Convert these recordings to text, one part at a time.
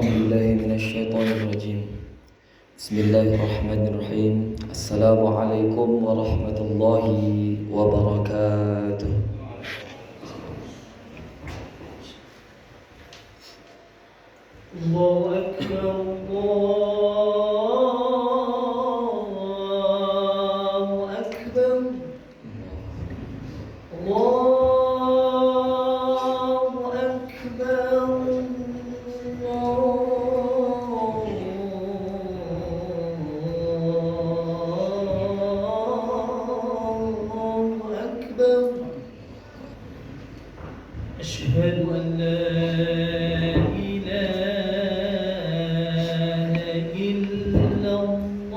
بالله من الشيطان الرجيم. بسم الله الرحمن الرحيم. السلام عليكم ورحمة الله وبركاته. الله أكبر الله أكبر الله أكبر الله أكبر. أشهد أن لا إله إلا الله.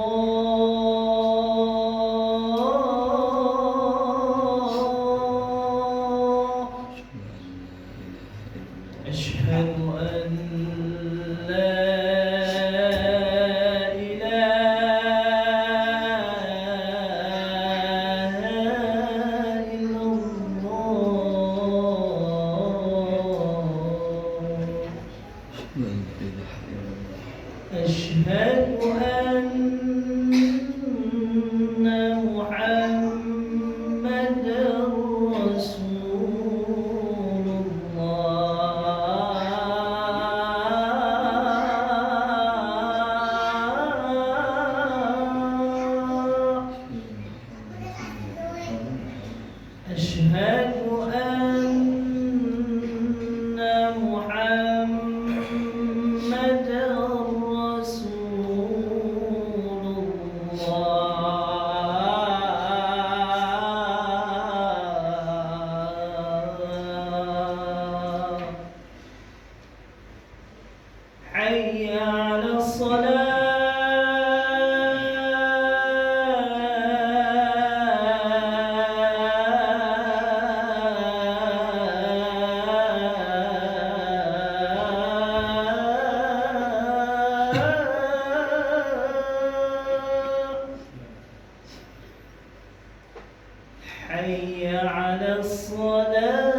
أشهد أن لا إله إلا الله. أشهد أن محمدًا رسول الله. أشهد أن محمدًا رسول الله. حي على الصلاة. حي على الصلاة.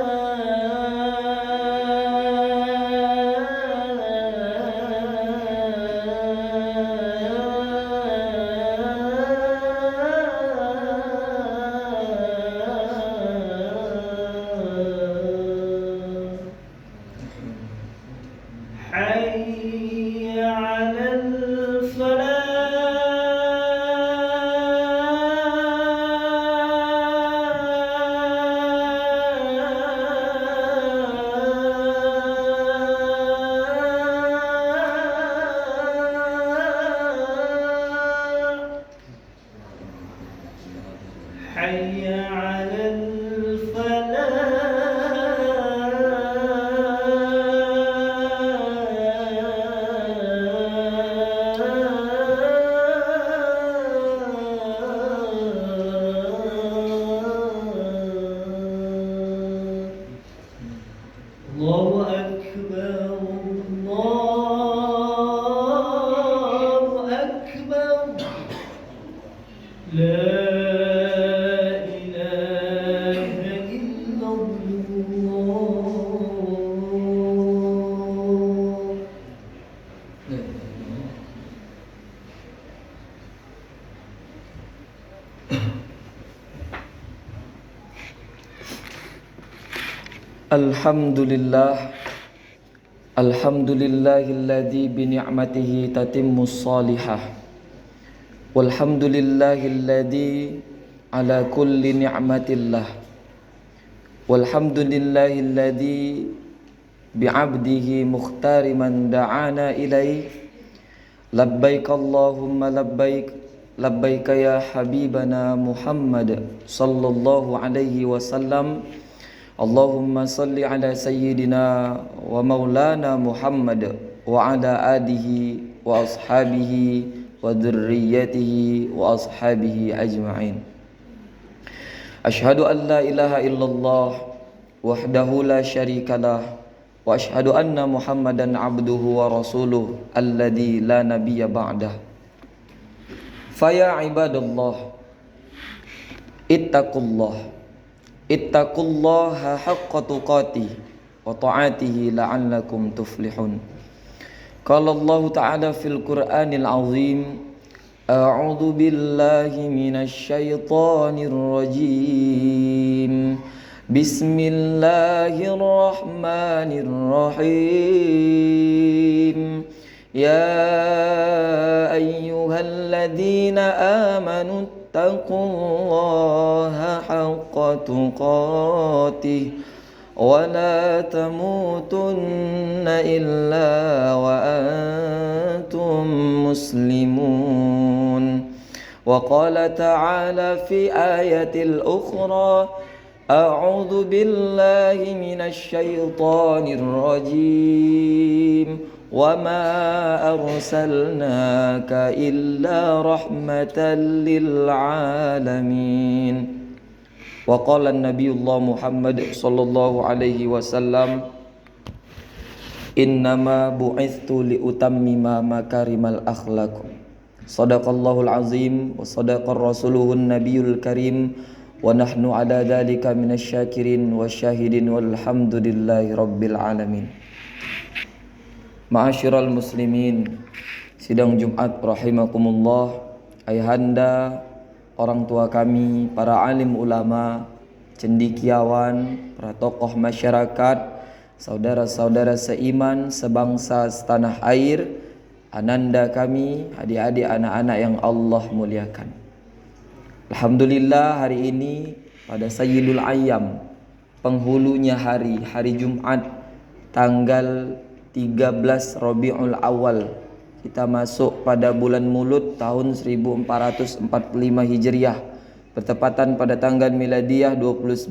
حي على الفلاح. حي على الفلاح. الله أكبر الله أكبر. لا إله إلا الله. Alhamdulillah. Alhamdulillahilladzi bini'matihi tatimmus salihah. Walhamdulillahilladzi ala kulli ni'matillah. Walhamdulillahilladzi bi'abdihi mukhtari man da'ana ilaih. Labbaik Allahumma labbaik. Labbaik ya habibana Muhammad sallallahu alaihi wasallam. Allahumma salli ala sayyidina wa maulana Muhammad wa ala alihi wa ashabihi wa dhurriyyatihi wa ashabihi ajma'in. Ashhadu an la ilaha illallah wahdahu la syarikalah wa ashhadu anna Muhammadan abduhu wa rasuluh alladzi la nabiyya ba'dah. Faya ibadallah ittaqullah ittaqullaha haqqa tuqatih wa ta'atihi la'allakum tuflihun. Qala Allah Ta'ala fil Qur'anil Azim, A'udzu billahi minasy syaithanir rajim. Bismillahirrahmanirrahim. Ya ayyuhalladzina amanu taqullaha haqqa tuqatih wa la tamutunna illa wa antum muslimun. Wa qala ta'ala fi ayatil ukhra, a'udzu billahi minasy syaithanir rajim. Wa ma arsalnaka illa rahmatan lil alamin. Wa qala Nabiullah Muhammad sallallahu alaihi wasallam, innama bu'ithtu li utammima makarimal akhlaq. Shadaqallahul azim wa sadaqar rasuluhun nabiyul karim wa nahnu ala dzalika minasyakirin wasyahidin walhamdulillahi rabbil alamin. Ma'asyiral muslimin, sidang Jumat rahimakumullah, ayahanda, orang tua kami, para alim ulama, cendekiawan, para tokoh masyarakat, saudara-saudara seiman, sebangsa setanah air, ananda kami, adik-adik anak-anak yang Allah muliakan. Alhamdulillah, hari ini pada Sayyidul Ayyam, penghulunya hari Jumat, tanggal 13 Rabiul Awal, kita masuk pada bulan Mulud tahun 1445 Hijriah, bertepatan pada tanggal miladiyah 29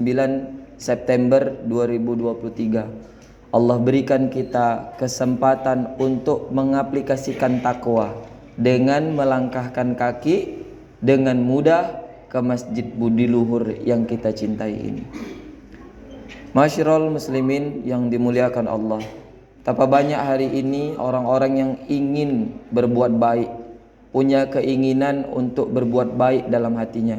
September 2023. Allah berikan kita kesempatan untuk mengaplikasikan takwa dengan melangkahkan kaki dengan mudah ke Masjid Budi Luhur yang kita cintai ini. Masyiral muslimin yang dimuliakan Allah, betapa banyak hari ini orang-orang yang ingin berbuat baik, punya keinginan untuk berbuat baik dalam hatinya,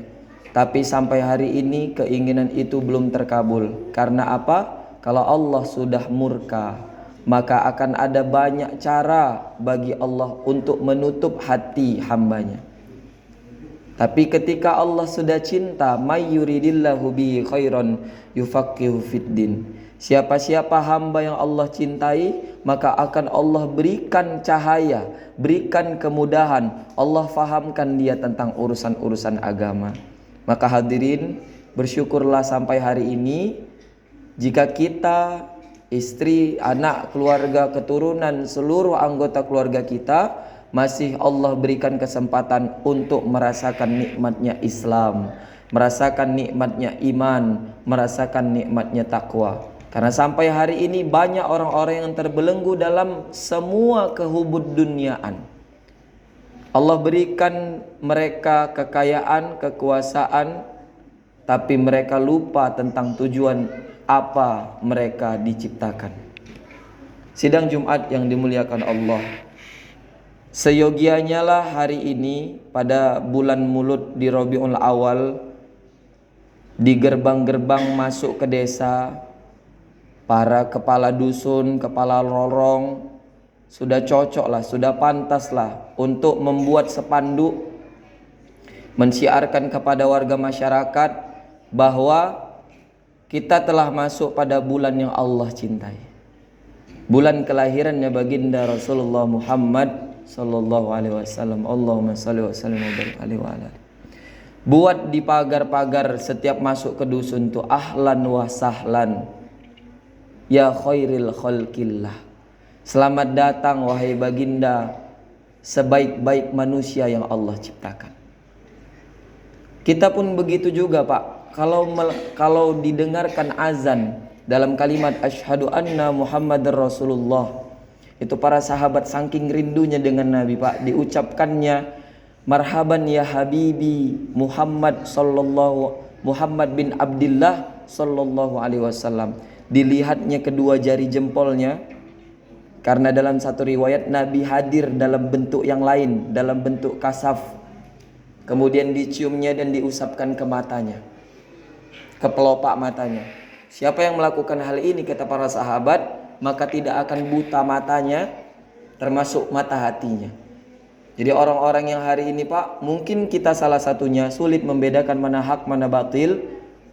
tapi sampai hari ini keinginan itu belum terkabul. Karena apa? Kalau Allah sudah murka, maka akan ada banyak cara bagi Allah untuk menutup hati hambanya. Tapi ketika Allah sudah cinta, may yuridillahu bihi khairan yufaqihu fiddin. Siapa-siapa hamba yang Allah cintai, maka akan Allah berikan cahaya, berikan kemudahan, Allah fahamkan dia tentang urusan-urusan agama. Maka hadirin, bersyukurlah sampai hari ini, jika kita, istri, anak, keluarga, keturunan, seluruh anggota keluarga kita, masih Allah berikan kesempatan untuk merasakan nikmatnya Islam, merasakan nikmatnya iman, merasakan nikmatnya takwa. Karena sampai hari ini banyak orang-orang yang terbelenggu dalam semua kehubud duniaan. Allah berikan mereka kekayaan, kekuasaan, tapi mereka lupa tentang tujuan apa mereka diciptakan. Sidang Jumat yang dimuliakan Allah, seyogianya lah hari ini pada bulan Mulud di Rabiul Awal, di gerbang-gerbang masuk ke desa, para kepala dusun, kepala lorong sudah cocok lah, sudah pantas lah untuk membuat spanduk mensiarkan kepada warga masyarakat bahwa kita telah masuk pada bulan yang Allah cintai, bulan kelahirannya baginda Rasulullah Muhammad sallallahu alaihi wasallam. Allahumma shalli wa sallim wa barik alaihi wa ala. Buat di pagar-pagar setiap masuk ke dusun tuh ahlan wa sahlan ya khairil khalqillah. Selamat datang wahai baginda sebaik-baik manusia yang Allah ciptakan. Kita pun begitu juga Pak. Kalau didengarkan azan dalam kalimat asyhadu anna Muhammadar Rasulullah, itu para sahabat saking rindunya dengan Nabi Pak, diucapkannya marhaban ya habibi Muhammad bin Abdullah sallallahu alaihi wasallam. Dilihatnya kedua jari jempolnya, karena dalam satu riwayat Nabi hadir dalam bentuk yang lain, dalam bentuk kasaf. Kemudian diciumnya dan diusapkan ke matanya, ke pelopak matanya. Siapa yang melakukan hal ini, kata para sahabat, maka tidak akan buta matanya termasuk mata hatinya. Jadi orang-orang yang hari ini Pak, mungkin kita salah satunya sulit membedakan mana hak, mana batil,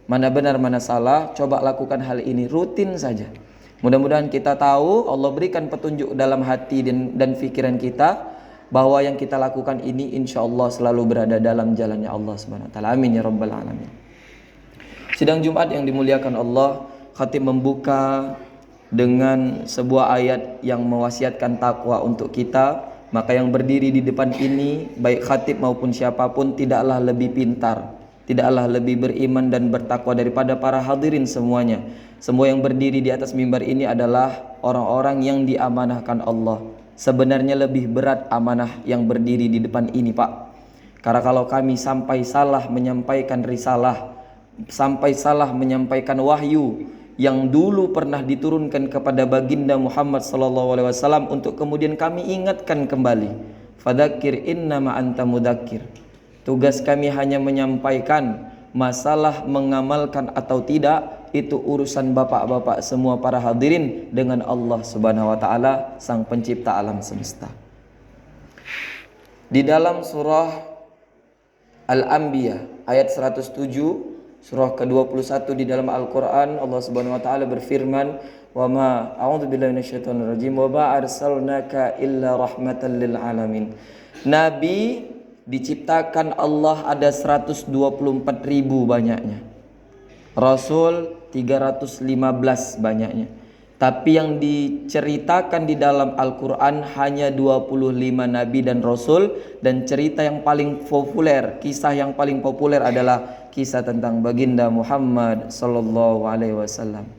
mana benar, mana salah. Coba lakukan hal ini rutin saja. Mudah-mudahan kita tahu, Allah berikan petunjuk dalam hati dan pikiran kita, bahwa yang kita lakukan ini insya Allah selalu berada dalam jalannya Allah Subhanahu wa taala. Amin ya rabbal alamin. Sidang Jumat yang dimuliakan Allah, khatib membuka dengan sebuah ayat yang mewasiatkan takwa untuk kita. Maka yang berdiri di depan ini, baik khatib maupun siapapun, tidaklah lebih pintar, tidaklah lebih beriman dan bertakwa daripada para hadirin semuanya. Semua yang berdiri di atas mimbar ini adalah orang-orang yang diamanahkan Allah. Sebenarnya lebih berat amanah yang berdiri di depan ini Pak. Karena kalau kami sampai salah menyampaikan risalah, sampai salah menyampaikan wahyu yang dulu pernah diturunkan kepada baginda Muhammad SAW, untuk kemudian kami ingatkan kembali, fadzakir innama anta mudzakir. Tugas kami hanya menyampaikan, masalah mengamalkan atau tidak itu urusan bapak-bapak semua para hadirin dengan Allah Subhanahu wa taala, sang pencipta alam semesta. Di dalam surah Al-Anbiya ayat 107, surah ke-21 di dalam Al-Quran, Allah Subhanahu wa taala berfirman, "Wa ma a'udzubillahi minasyaitonir rajim wa ma arsalnaka illa rahmatan lil alamin." Nabi diciptakan Allah ada 124.000 banyaknya. Rasul 315 banyaknya. Tapi yang diceritakan di dalam Al-Quran hanya 25 nabi dan rasul. Dan cerita yang paling populer, kisah yang paling populer adalah kisah tentang baginda Muhammad sallallahu alaihi wasallam.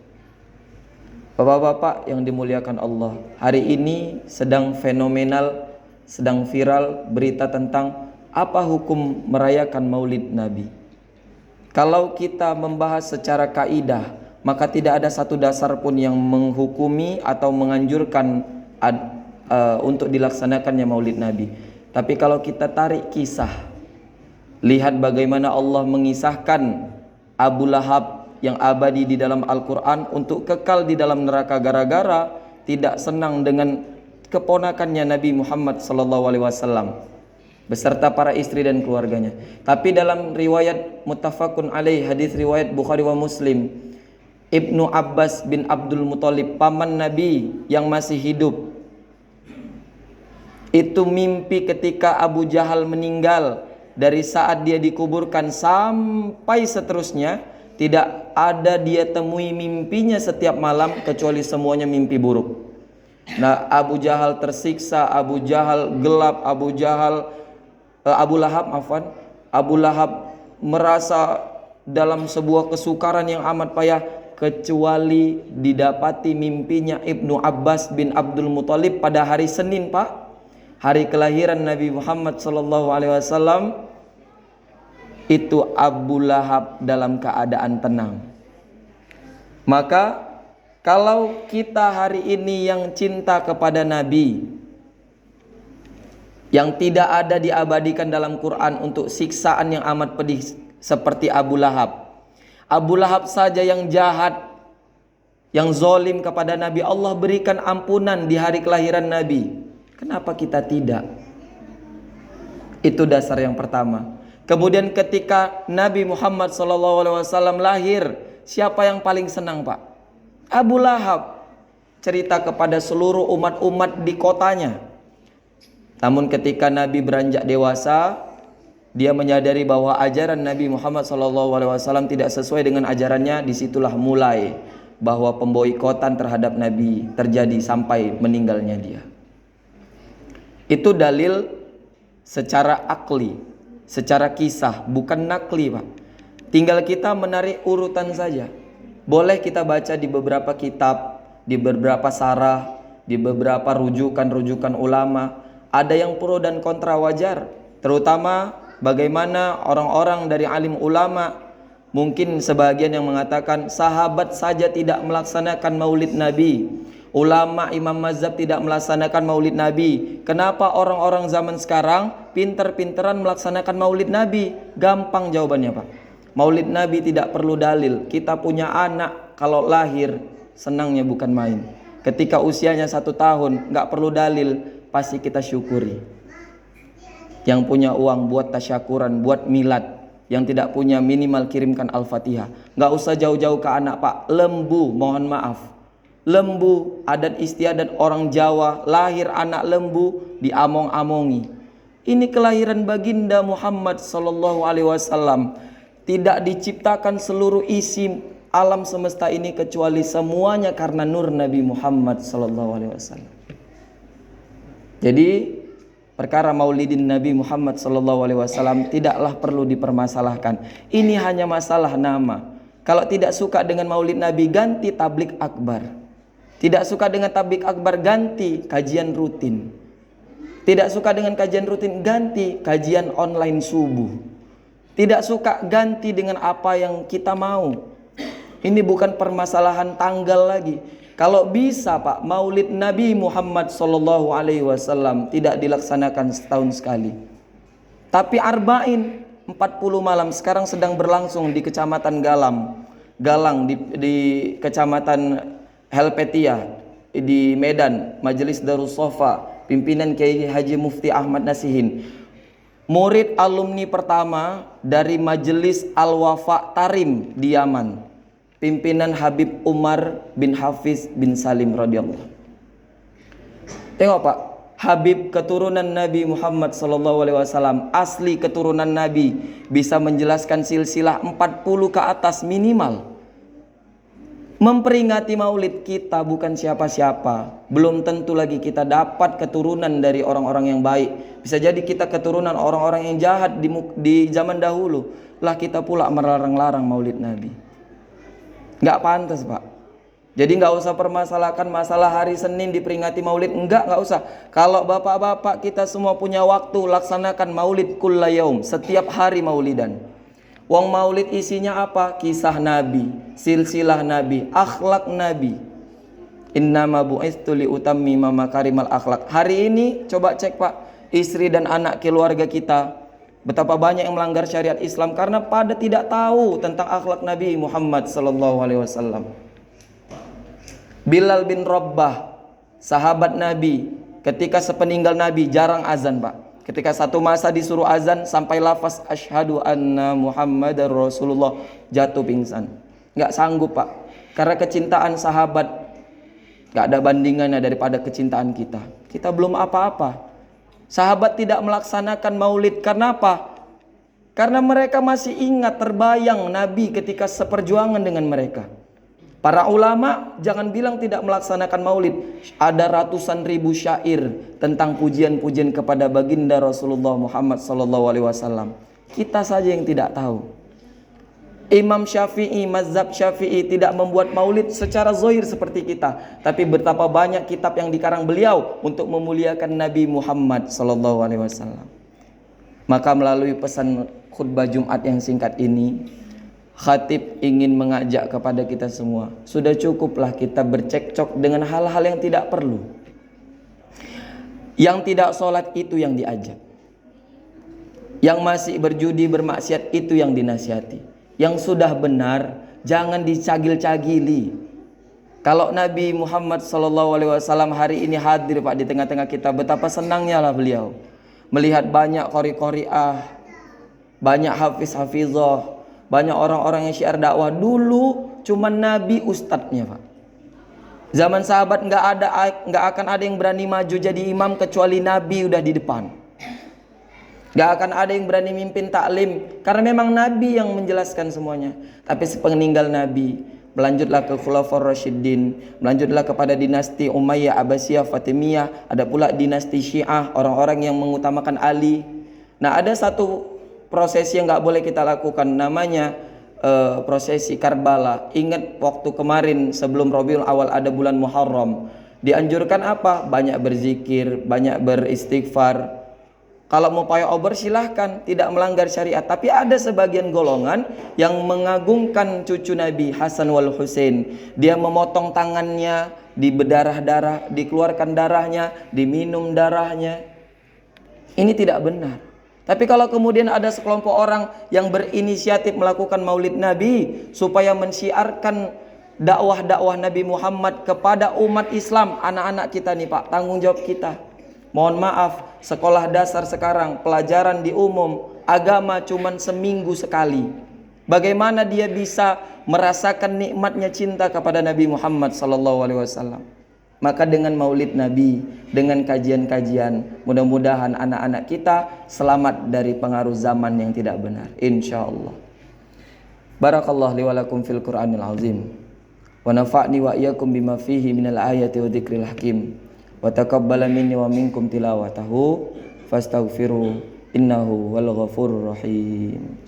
Bapak-bapak yang dimuliakan Allah, hari ini sedang fenomenal, sedang viral berita tentang apa hukum merayakan Maulid Nabi. Kalau kita membahas secara kaidah, maka tidak ada satu dasar pun yang menghukumi atau menganjurkan untuk dilaksanakannya Maulid Nabi. Tapi kalau kita tarik kisah, lihat bagaimana Allah mengisahkan Abu Lahab yang abadi di dalam Al-Quran untuk kekal di dalam neraka gara-gara tidak senang dengan keponakannya Nabi Muhammad SAW beserta para istri dan keluarganya. Tapi dalam riwayat muttafaqun alaih, hadis riwayat Bukhari wa Muslim, Ibnu Abbas bin Abdul Muthalib, paman Nabi yang masih hidup, itu mimpi ketika Abu Jahal meninggal. Dari saat dia dikuburkan sampai seterusnya, tidak ada dia temui mimpinya setiap malam kecuali semuanya mimpi buruk. Nah, Abu Jahal tersiksa, Abu Jahal gelap, Abu Lahab merasa dalam sebuah kesukaran yang amat payah, kecuali didapati mimpinya Ibnu Abbas bin Abdul Muthalib pada hari Senin Pak, hari kelahiran Nabi Muhammad SAW. Itu Abu Lahab dalam keadaan tenang. Maka kalau kita hari ini yang cinta kepada Nabi, yang tidak ada diabadikan dalam Quran untuk siksaan yang amat pedih seperti Abu Lahab. Abu Lahab saja yang jahat, yang zolim kepada Nabi, Allah berikan ampunan di hari kelahiran Nabi. Kenapa kita tidak? Itu dasar yang pertama. Kemudian ketika Nabi Muhammad SAW lahir, siapa yang paling senang Pak? Abu Lahab. Cerita kepada seluruh umat-umat di kotanya. Namun ketika Nabi beranjak dewasa, dia menyadari bahwa ajaran Nabi Muhammad SAW tidak sesuai dengan ajarannya. Disitulah mulai bahwa pemboikotan terhadap Nabi terjadi sampai meninggalnya dia. Itu dalil secara akli, secara kisah, bukan nakli Pak. Tinggal kita menarik urutan saja. Boleh kita baca di beberapa kitab, di beberapa sarah, di beberapa rujukan-rujukan ulama. Ada yang pro dan kontra, wajar. Terutama bagaimana orang-orang dari alim ulama, mungkin sebagian yang mengatakan sahabat saja tidak melaksanakan maulid Nabi, ulama imam mazhab tidak melaksanakan maulid Nabi, kenapa orang-orang zaman sekarang pinter-pinteran melaksanakan maulid Nabi? Gampang jawabannya Pak. Maulid Nabi tidak perlu dalil. Kita punya anak, kalau lahir senangnya bukan main. Ketika usianya 1 tahun, nggak perlu dalil. pasti kita syukuri. Yang punya uang buat tasyakuran, buat milad. Yang tidak punya minimal kirimkan Al-Fatihah. Nggak usah jauh-jauh ke anak Pak. Lembu, mohon maaf. Lembu, adat istiadat orang Jawa, lahir anak lembu diamong-amongi. Ini kelahiran baginda Muhammad sallallahu alaihi wasallam. Tidak diciptakan seluruh isi alam semesta ini kecuali semuanya karena nur Nabi Muhammad sallallahu alaihi wasallam. Jadi perkara maulidin Nabi Muhammad sallallahu alaihi wasallam tidaklah perlu dipermasalahkan. Ini hanya masalah nama. Kalau tidak suka dengan maulid Nabi, ganti tablik akbar. Tidak suka dengan tablik akbar, ganti kajian rutin. Tidak suka dengan kajian rutin, ganti kajian online subuh. Tidak suka, ganti dengan apa yang kita mau. Ini bukan permasalahan tanggal lagi. Kalau bisa Pak, maulid Nabi Muhammad sallallahu alaihi wasallam tidak dilaksanakan setahun sekali. Tapi arba'in 40 malam sekarang sedang berlangsung di Kecamatan Galang di Kecamatan Helpetia di Medan, Majelis Darus Sofa, pimpinan Kiai Haji Mufti Ahmad Nasihin. Murid alumni pertama dari Majelis Al-Wafa Tarim di Yaman, pimpinan Habib Umar bin Hafiz bin Salim radhiyallahu. Tengok Pak, Habib keturunan Nabi Muhammad sallallahu alaihi wasallam, asli keturunan Nabi, bisa menjelaskan silsilah 40 ke atas minimal. Memperingati maulid kita bukan siapa-siapa. Belum tentu lagi kita dapat keturunan dari orang-orang yang baik. Bisa jadi kita keturunan orang-orang yang jahat di zaman dahulu. Lah kita pula melarang-larang maulid Nabi. Nggak pantas Pak. Jadi nggak usah permasalahkan masalah hari Senin diperingati maulid. Nggak usah. Kalau bapak-bapak kita semua punya waktu, laksanakan maulid kulla yaum, setiap hari maulidan. Wong maulid isinya apa? Kisah Nabi, silsilah Nabi, akhlak Nabi. Innama bu'istu li utammima makarimal akhlak. Hari ini coba cek Pak, istri dan anak keluarga kita betapa banyak yang melanggar syariat Islam karena pada tidak tahu tentang akhlak Nabi Muhammad sallallahu alaihi wasallam. Bilal bin Rabbah, sahabat Nabi, ketika sepeninggal Nabi jarang azan Pak. Ketika satu masa disuruh azan sampai lafaz asyhadu anna Muhammadar Rasulullah, jatuh pingsan. Nggak sanggup Pak. Karena kecintaan sahabat nggak ada bandingannya daripada kecintaan kita. Kita belum apa-apa. Sahabat tidak melaksanakan maulid karena apa? Karena mereka masih ingat, terbayang Nabi ketika seperjuangan dengan mereka. Para ulama jangan bilang tidak melaksanakan maulid. Ada ratusan ribu syair tentang pujian-pujian kepada baginda Rasulullah Muhammad SAW. Kita saja yang tidak tahu. Imam Syafi'i, mazhab Syafi'i tidak membuat maulid secara zahir seperti kita. Tapi betapa banyak kitab yang dikarang beliau untuk memuliakan Nabi Muhammad SAW. Maka melalui pesan khutbah Jumat yang singkat ini, khatib ingin mengajak kepada kita semua, sudah cukuplah kita bercekcok dengan hal-hal yang tidak perlu. Yang tidak sholat itu yang diajak. Yang masih berjudi bermaksiat itu yang dinasihati. Yang sudah benar jangan dicagil-cagili. Kalau Nabi Muhammad SAW hari ini hadir Pak di tengah-tengah kita, betapa senangnya lah beliau melihat banyak qori-qori'ah, banyak hafiz-hafizah, banyak orang-orang yang syiar dakwah. Dulu cuma Nabi ustadznya Pak. Zaman sahabat nggak akan ada yang berani maju jadi imam kecuali Nabi udah di depan. Nggak akan ada yang berani mimpin taklim karena memang Nabi yang menjelaskan semuanya. Tapi sepeninggal Nabi, melanjutlah ke Khulafaur Rasyidin, melanjutlah kepada dinasti Umayyah, Abbasiyah, Fatimiyah, ada pula dinasti Syiah, orang-orang yang mengutamakan Ali. Nah, ada satu prosesi yang nggak boleh kita lakukan, namanya prosesi Karbala. Ingat waktu kemarin sebelum Rabiul Awal ada bulan Muharram, dianjurkan apa? Banyak berzikir, banyak beristighfar. Kalau mau payah obor silahkan, tidak melanggar syariat. Tapi ada sebagian golongan yang mengagungkan cucu Nabi Hasan wal Husain. Dia memotong tangannya, dibedarah-darah, dikeluarkan darahnya, diminum darahnya. Ini tidak benar. Tapi kalau kemudian ada sekelompok orang yang berinisiatif melakukan maulid Nabi supaya mensyiarkan dakwah-dakwah Nabi Muhammad kepada umat Islam, anak-anak kita nih Pak, tanggung jawab kita. Mohon maaf, sekolah dasar sekarang pelajaran di umum agama cuman seminggu sekali. Bagaimana dia bisa merasakan nikmatnya cinta kepada Nabi Muhammad SAW? Maka dengan maulid Nabi, dengan kajian-kajian, mudah-mudahan anak-anak kita selamat dari pengaruh zaman yang tidak benar, insya Allah. Barakallahu li wa lakum fil Qur'anil azim, wa nafa'ni wa iyyakum bima fihi minal ayati wa dzikril hakim, wa taqabbala minni wa minkum tilawatahu fastaghfiru innahu wal ghafurur rahim.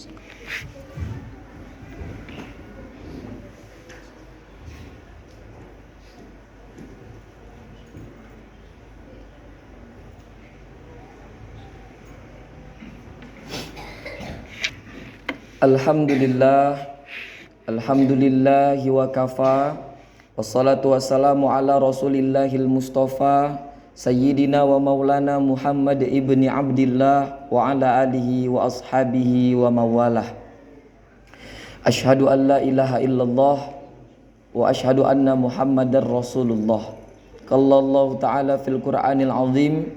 Alhamdulillah, alhamdulillahi wa kafa, wassalatu wassalamu ala rasulillahil mustafa, sayyidina wa maulana Muhammad ibni Abdillah wa ala alihi wa ashabihi wa mawalah. Ashhadu an la ilaha illallah wa ashhadu anna Muhammadar Rasulullah. Qallallahu ta'ala fil Qur'anil azim,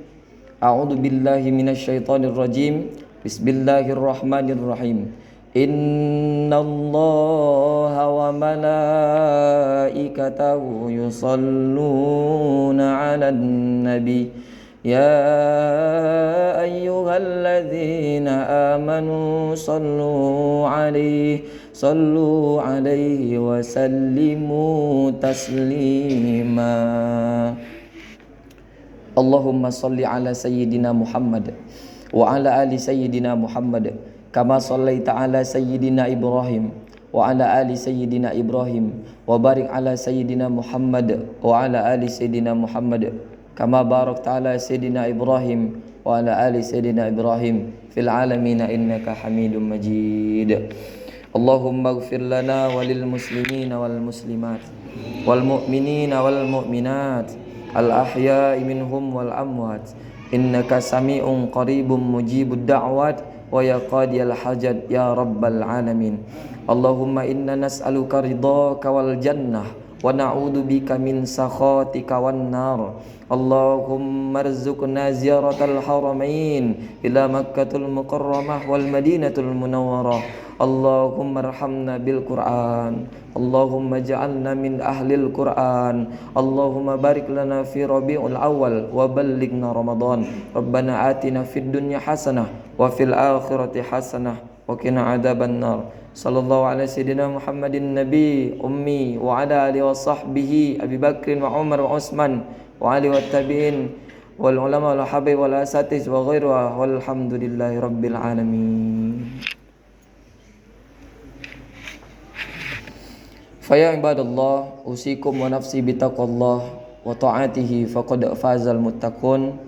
a'udzu billahi minasy syaithanir rajim. Bismillahirrahmanirrahim. Innallaha wa malaikatahu yusalluna 'alan nabi ya ayyuhalladzina amanu sallu 'alaihi wa sallimu taslima. Allahumma salli ala sayyidina Muhammad wa ala ali sayyidina Muhammad kama sallaita ala sayyidina Ibrahim wa ala ali sayyidina Ibrahim wa barik ala sayyidina Muhammad wa ala ali sayyidina Muhammad kama barakta ala sayyidina Ibrahim wa ala ali sayyidina Ibrahim fil alamin innaka Hamidum Majid. Allahumma ighfir lana walil muslimina wal muslimat wal mu'minina wal mu'minat al ahya'i minhum wal amwat innaka sami'un qaribun mujibud da'wat wa ya qadiyal hajat ya rabbal alamin. Allahumma inna nas'aluka ridhaka wal jannah wa na'udzu bika min sakhatika wan nar. Allahumma arzuqna ziyaratal haramain ila Makkatul Mukarramah wal Madinatul Munawwarah. Allahumma arhamna bil Qur'an, Allahumma ja'alna min ahlil Qur'an, Allahumma barik lana fi Rabiul Awwal wa ballighna Ramadan. Rabbana atina fid dunya hasanah wa fil akhirati hasanah wa qina adzaban nar. Sallallahu ala sayyidina Muhammadin nabi ummi wa ala alihi wa sahbihi Abi Bakrin wa Umar wa Utsman wa ali wa tabi'in wal ulama wal habib wal asatiz wa ghairuha walhamdulillahi rabbil alamin. Faya ibadallah, usikum wa nafsi bitaqwallah wa ta'atihi faqad fazal muttaqun.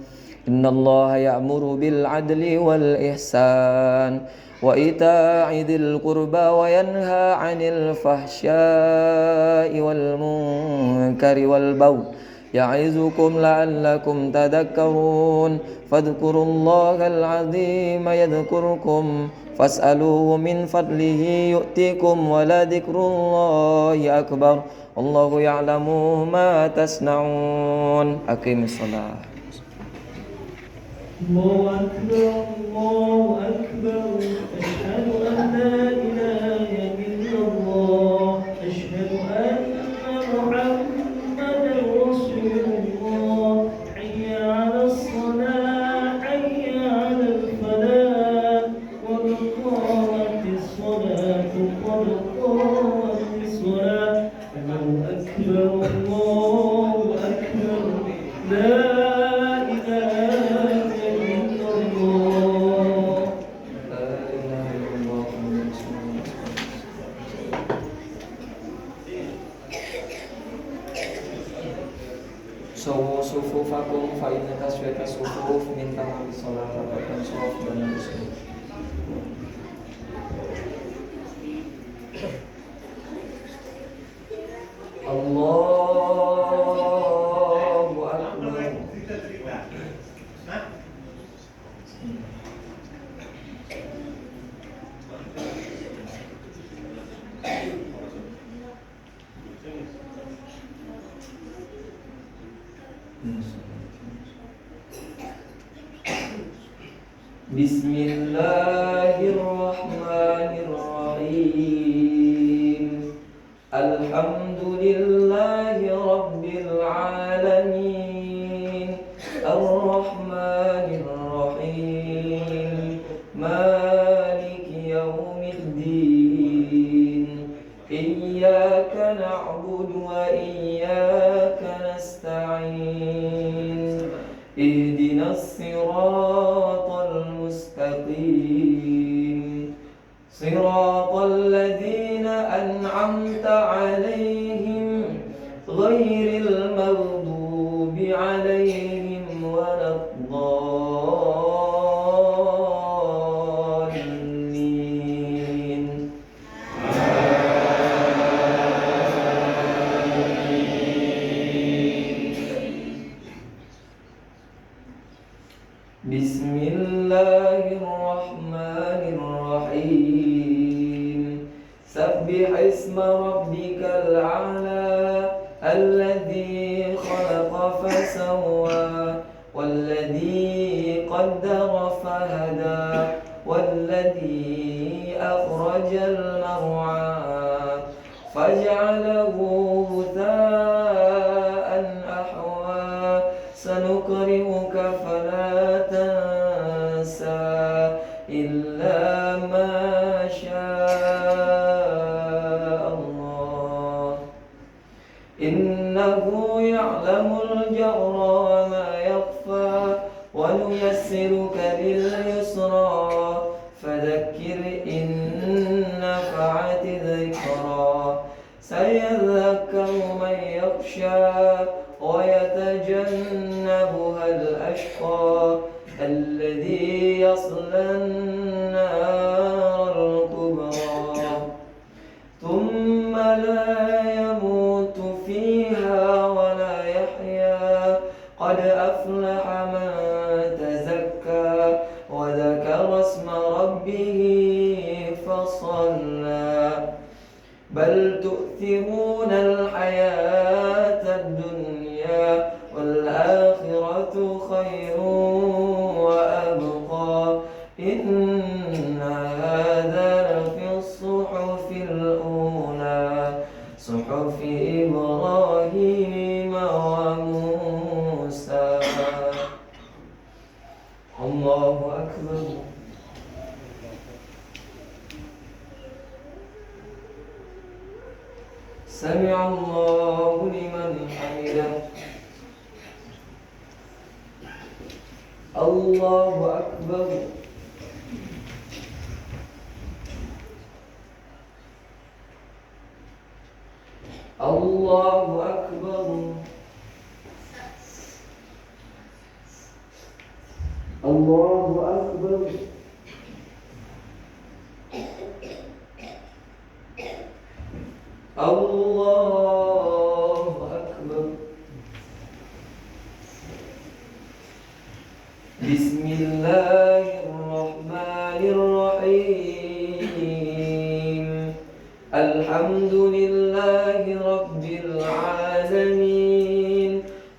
Innallaha ya'muru bil adli wal ihsan wa ita'i dzil qurba wa yanha 'anil fahsya'i wal munkari wal baghi ya'izukum la'allakum tadhakkarun. Fadhkurullahal 'azima yadhkurkum fas'aluhu min fadlihi yu'tikum wa la dzikrullahi akbar. Allahu ya'lamu ma tasna'un. Aqimis shalah. Allahu akbar, Allahu akbar. Asyhadu an la ilaha illallah. Asyhadu anna Muhammadar Rasulullah. Hayya 'alas shalah, hayya 'alal falah. Qad qamatis salatu, qad qamatis salah. Allahu akbar, Allahu akbar. La sufufakum fa inna taswiyata sufuf min tamami shalah dan shuruf dan muslim. Allahu akbar. Bismillahirrahmanirrahim. Alhamdulillahi rabbil alamin. Ar-Rahmanir Rahim. Maliki yaumiddin. Iyyaka na'budu wa iyyaka nasta'in. Ihdinas siratal mustaqim. Siratal ladzina an'amta 'alaihim ghairil maghdubi 'alaihim waladdallin. Bismillahirrahmanirrahim. Sabbih isma rabbikal a'la alladzi khalaqa fasawwa walladzi qaddara fahada walladzi akhrajal mar'a faj'alahu ghutha'an ahwa sanukri'uka fala tansa illa ma syaa Allah innahu ya'lamul jahra wa ma yakhfa wa nuyassiruka lil yusra fadhakkir in nafa'ati dhikra sayadhakkaru man yakhsha wa yatajannabuha al-ashqa الذي يصلى النار الكبرى ثم لا يموت فيها ولا يحيا قد أفلح من تزكى وذكر اسم ربه فصلى بل تؤثرون الحياة الدنيا والآخرة خير وأبقى إن هذا لفي الصحف الأولى صحف إبراهيم وموسى. الله أكبر. سمع الله لمن حمده. الله أكبر. الله أكبر. الله أكبر. الله أكبر. بسم الله الرحمن الرحيم. الحمد لله رب العالمين.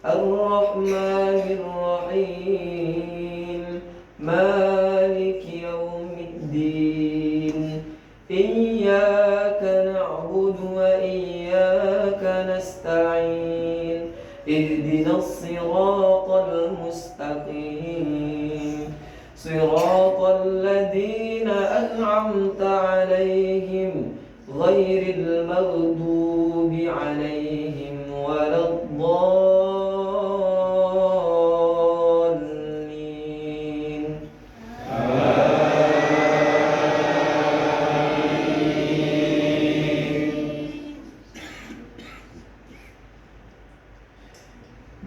الرحمن الرحيم. مالك يوم الدين. إياك نعبد وإياك نستعين. اهدنا الصراط المستقيم. صراط الذين أنعمت عليهم غير المغضوب عليهم ولا الضالين.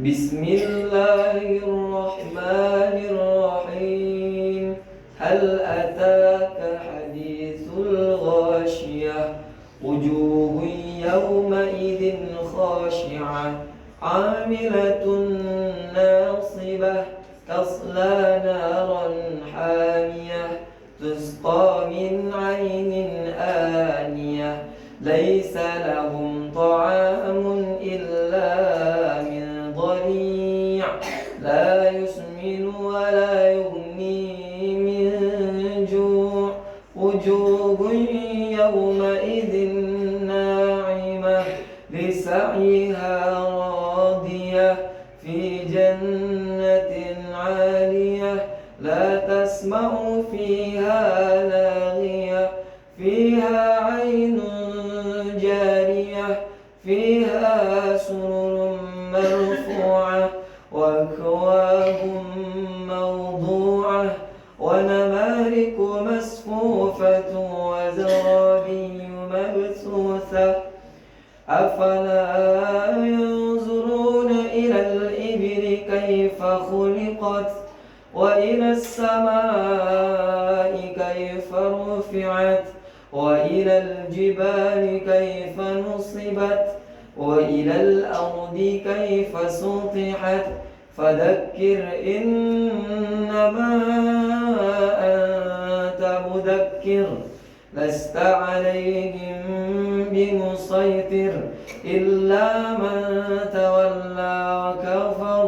بسم الله الرحمن الرحيم. هل أتاك حديث الغاشية وجوه يومئذ خاشعة عاملة ناصبة تصلى نارا حامية تسقى من عين آنية ليس لهم طعام إلا من ضريع لا يسمن ولا يغني من لسعيها راضية في جنة عالية لا تسمع فيها لاغية فيها عين جارية فيها سرر مرفوعة وأكواب موضوعة ونمارق مصفوفة وزرابي مبثوثة أفلا ينظرون إلى الإبل كيف خلقت وإلى السماء كيف رفعت وإلى الجبال كيف نصبت وإلى الأرض كيف سطحت فذكر إنما أنت مذكر لست عليهم بمسيطر إلا من تولى وكفر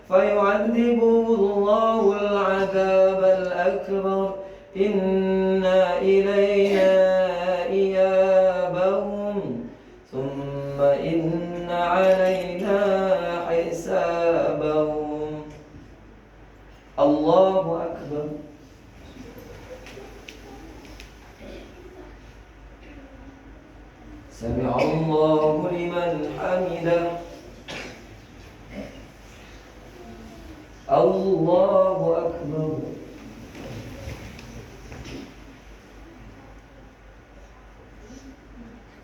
فيعذبه الله العذاب الأكبر إن إلينا إيابهم ثم إن علينا حسابهم. الله أكبر. سمع الله لمن حمده. الله أكبر.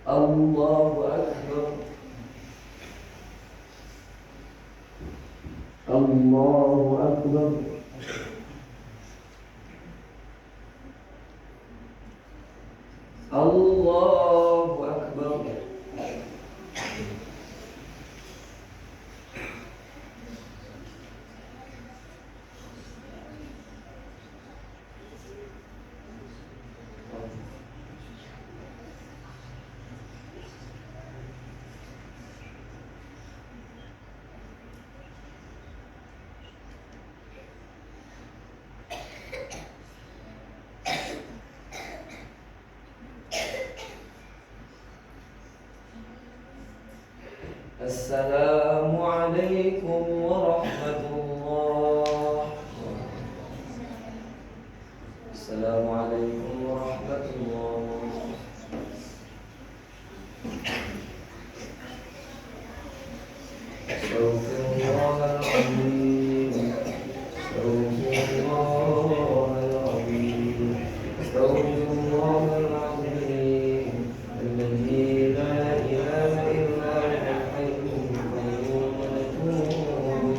الله أكبر. الله أكبر. الله أكبر. السلام عليكم ورحمة الله. السلام عليكم ورحمة الله. استغفر الله العظيم. استغفر الله العظيم. استغفر الله العظيم الذي لا إله إلا هو الحي القيوم وأتوب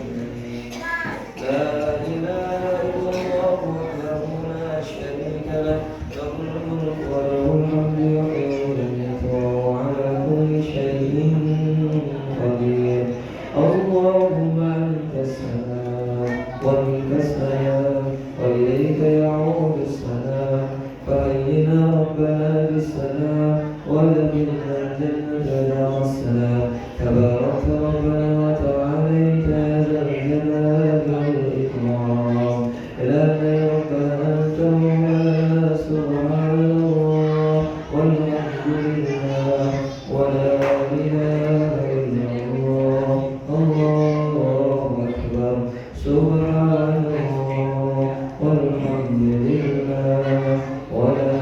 إليه. لا إله إلا الله وحده لا شريك له له الملك وله الحمد يحيي ويميت وهو على كل شيء قدير. اللهم أنت السلام ومنك السلام وإليك يعود السلام فأينا ربنا بالسلام ودخلنا الجنة دار السلام تبارك ربنا وتعاليت يا ذا الجلال والإكرام. إلهي ربنا أنت مولانا سبحان الله والحمد لله ولا إله إلا الله. الله أكبر. سبحان الله والحمد لله ولا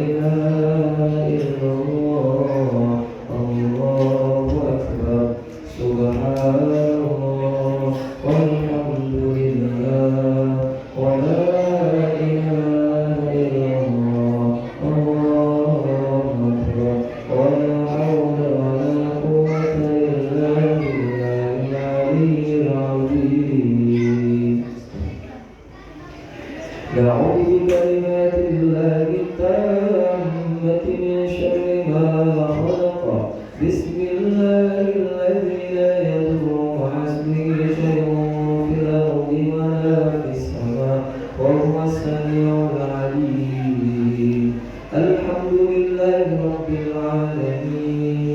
إله إلا الله. الله أكبر. سبحان الله والحمد لله ولا إله إلا الله. الله أكبر. ولا حول ولا قوة إلا بالله العلي العظيم. نعوذ بكلمات الله التامة من شر ما خلق. بسم الله الذي لا يضر مع اسمه شيء في الأرض ولا في السماء وهو السميع العليم. الحمد لله رب العالمين.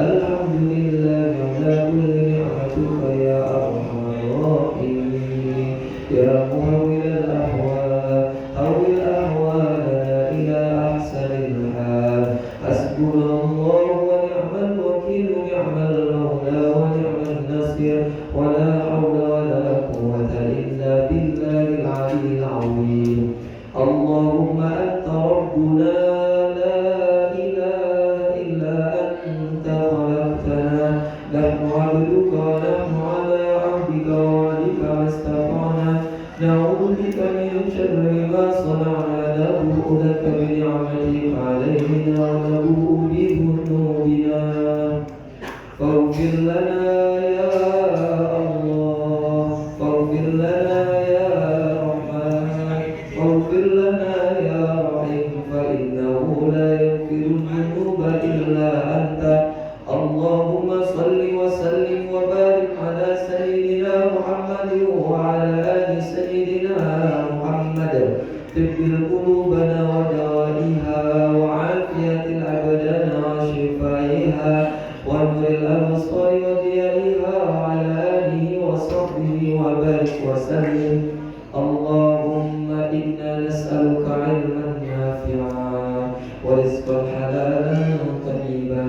الحمد لله على كل نعمتك يا أرحم الراحمين. يا مهون الأحوال هون أحوالنا إلى أحسن الحال. حسبنا الله ونعم الوكيل. نحن عبدك ونحن على عهدك ووعدك ما استطعنا نعوذ بك من شر ما صنعنا نبوء لك بنعمتك علينا ونبوء بذنوبنا فاغفر لنا يا الله فاغفر لنا يا رحمن فاغفر لنا يا رحيم فإنه لا يغفر الذنوب إلا أنت اللهم صل وسلم وبارك على سيدنا محمد وعلى آل سيدنا محمد طب قلوبنا ودوائها وعافية الأبدان وشفائها ونور الأبصار وضيائها وعلى آله وصحبه وبارك وسلم اللهم إنا نسألك علما نافعا ورزقا حلالا طيبا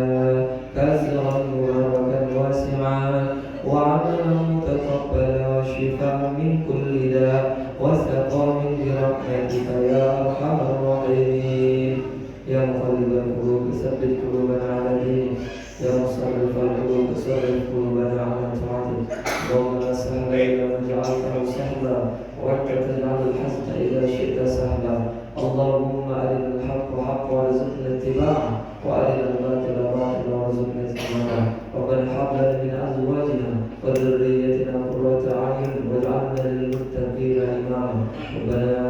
كثيرا مباركا واسعا وعملا متقبلا وشفاء من كل داء وسقام برحمتك يا أرحم الراحمين يا مقلب القلوب ثبت قلوبنا على دينك يا مصرف القلوب صرف قلوبنا على طاعتك اللهم لا سهل إلا ما جعلته سهلا وأنت تجعل الحزن إذا شئت سهلا اللهم أرنا الحق حقا وارزقنا اتباعه وأرنا الباطل باطلا وارزقنا اجتنابه ربنا هب لنا من أزواجنا وذريتنا قرة أعين واجعلنا للمتقين إماما ربنا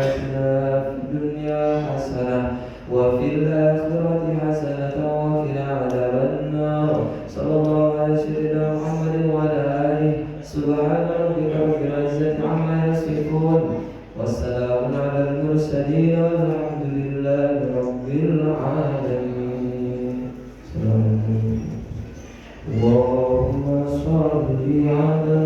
آتنا في الدنيا حسنة وفي الآخرة حسنة وقنا عذاب النار صلى الله على سيدنا محمد وعلى آله سبحان ربك رب العزة عما يصفون والسلام على المرسلين والحمد لله رب العالمين اللهم صل على